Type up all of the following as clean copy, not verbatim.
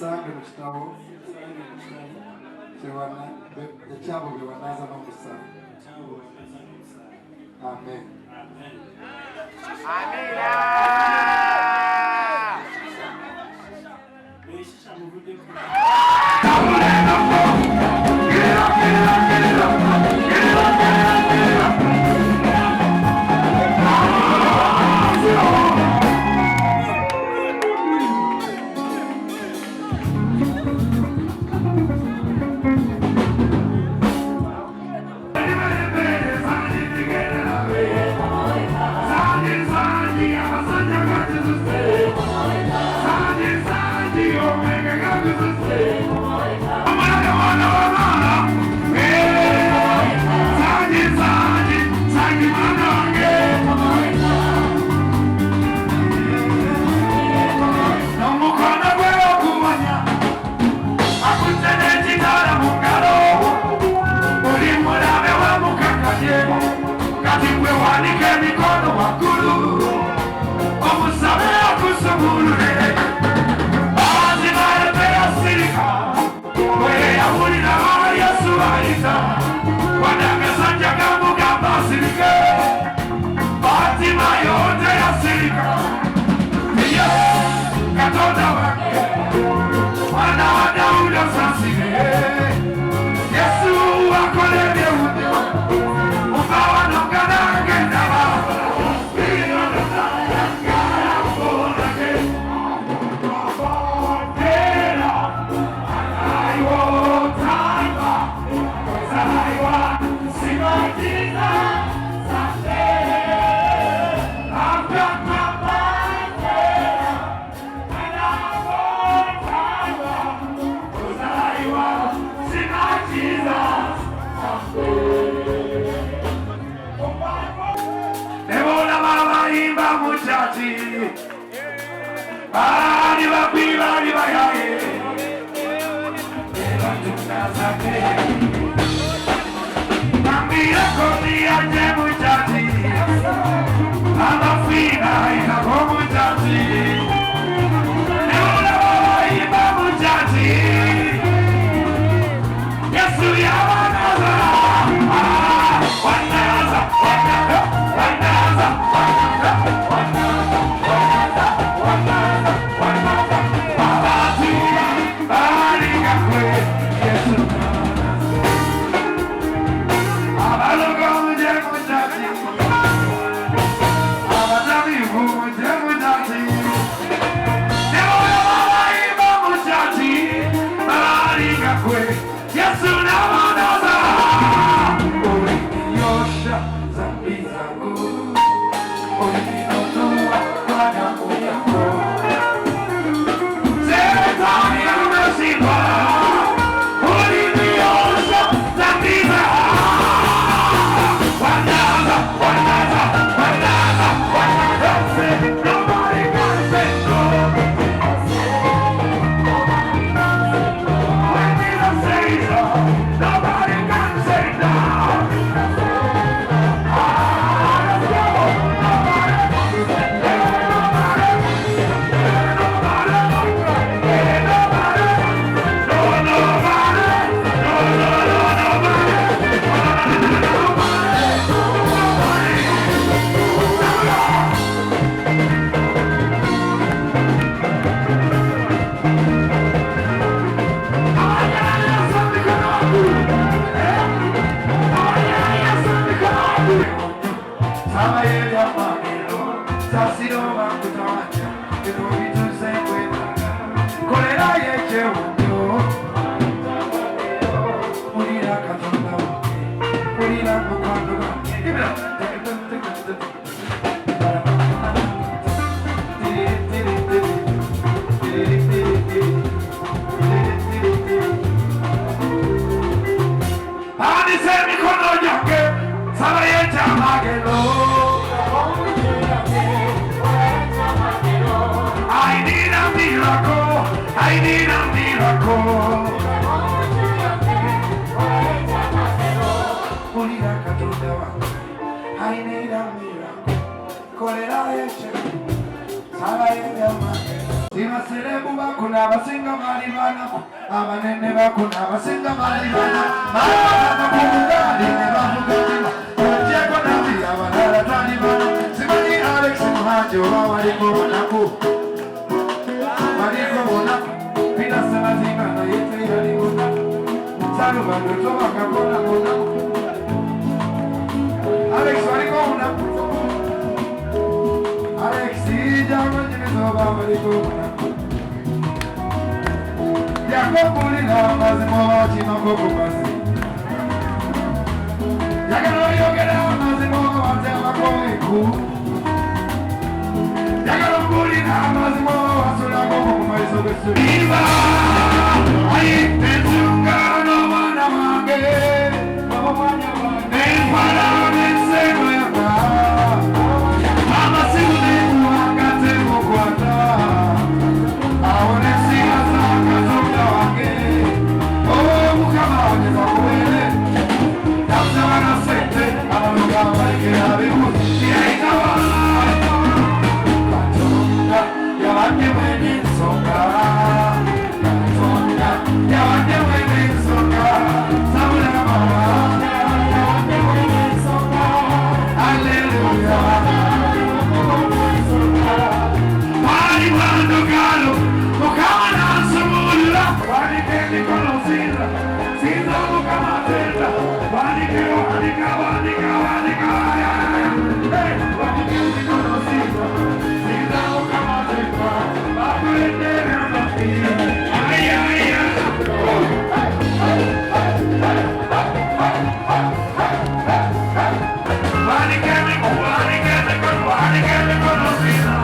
Sange mustabo sewana ekyabo bye wanaza n'omusango. Amen. abaserebu bakuna abasinga bali bana abanene bakuna abasinga bali bana abakugali ne bavugana ojeko nabi abalala tali bana simanyi Alex Muhanji oba waliko bonaku pina salazima na yete yali bonaku salubando tobaka bonaku Alex waliko bonaku Alex ijama jine soba waliko bonaku yakobulira amazima wakima kokubasi yakalo yogera amazima watema koiku yakalo bulira amazima wasula kokumaiso besuriva ayitezunga no mwana wange nefala nesemo yaka mama siune kuwakate mokwata awone siya zaka zoka wange mukama wanyeza kuwele tamsa wana sete alaluga walike habibu siyaitawa katonda yawande wene nsonga katonda yawande wene nsonga sabula mama yawande wene nsonga haleluya wali wando galo mukama nansumulula walikendi kono sinza sinza mukama tenda walike walika walika walika hey walikendi kono sinza sinza mukama tenda bakwende ramati ay ay ay walikendi kono sinza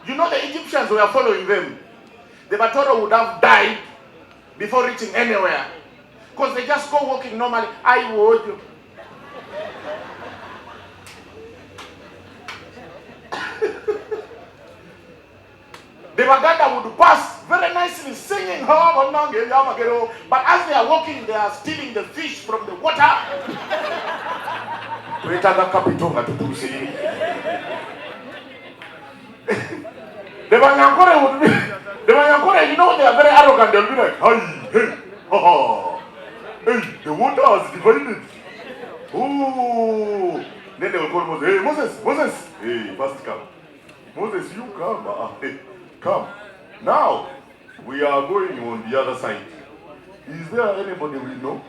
You know the Egyptians were following them. The Batoro would have died before reaching anywhere. Because they just go walking normally. I would. The Baganda would pass very nicely singing. But as they are walking, they are stealing the fish from the water. The Banyankore would be, the Banyankore, you know, they are very arrogant. They'll be like, hey, hey, the water has divided. Ooh. Then they will call Moses, hey, Moses, hey, first come. Moses, you come. Hey, come. Now, we are going on the other side. Is there anybody we know?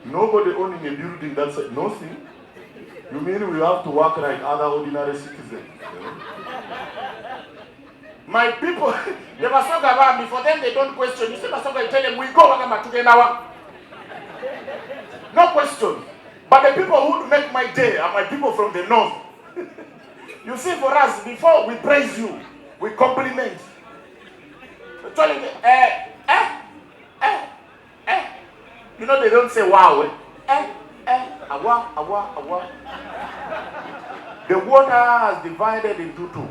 Nobody owning a building that side? Nothing? You mean we have to work like other ordinary citizens? My people, they were so gabambi. For them, they don't question. You see, I tell them, we go together. No question. But the people who make my day are my people from the north. You see, for us, before we praise you, we compliment. You know, they don't say wow. Awa. The water has divided into two.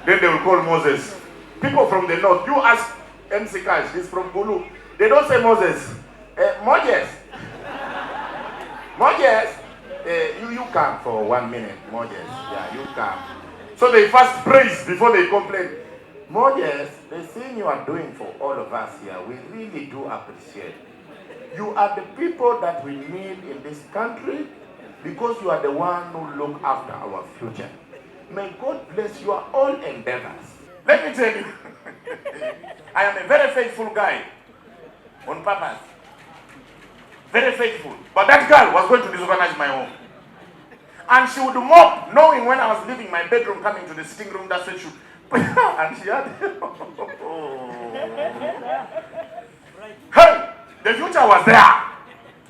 Then they will call Moses. People from the north, you ask MC Cash, he's from Bulu. They don't say Moses. Moses. Moses. You come for 1 minute, Moses. Yeah, you come. So they first praise before they complain. Moses, the thing you are doing for all of us here, we really do appreciate. You are the people that we need in this country because you are the one who look after our future. May God bless your all endeavors. Let me tell you, I am a very faithful guy on purpose. Very faithful. But that girl was going to disorganize my home. And she would mop, knowing when I was leaving my bedroom, coming to the sitting room, that's when she would... and she had... Hey! The future was there.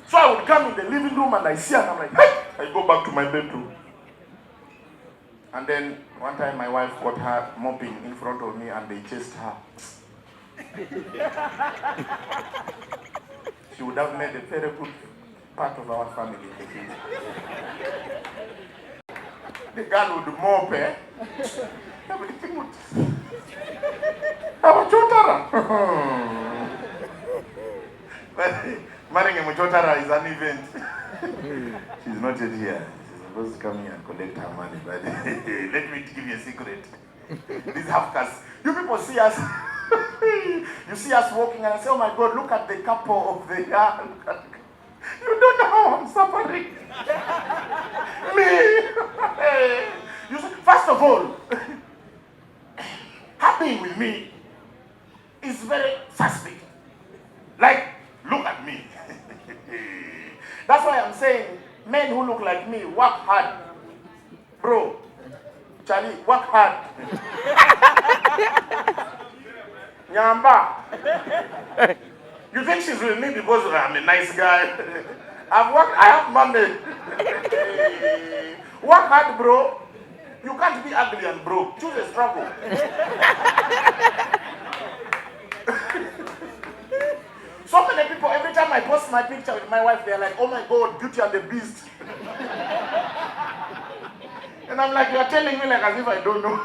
So I would come in the living room and I see her and I'm like, hey! I go back to my bedroom. And then one time my wife got her mopping in front of me and they chased her. She would have made a very good part of our family. The girl would mop, everything would... Our chotara. Marrying a Muchotara is an event. She's not yet here. She's supposed to come here and collect her money. But let me give you a secret. These half-castes. You people see us. You see us walking and I say, oh my God, look at the couple of the year. You don't know how I'm suffering. Me. You see, first of all, happening with me is very suspect. Like, look at me. That's why I'm saying, men who look like me, work hard. Bro, Charlie, work hard. Nyamba. You think she's with me because I'm a nice guy? I have money. Work hard, bro. You can't be ugly and broke. Choose a struggle. So many people, every time I post my picture with my wife, they're like, oh my God, Beauty and the Beast. And I'm like, you're telling me like as if I don't know.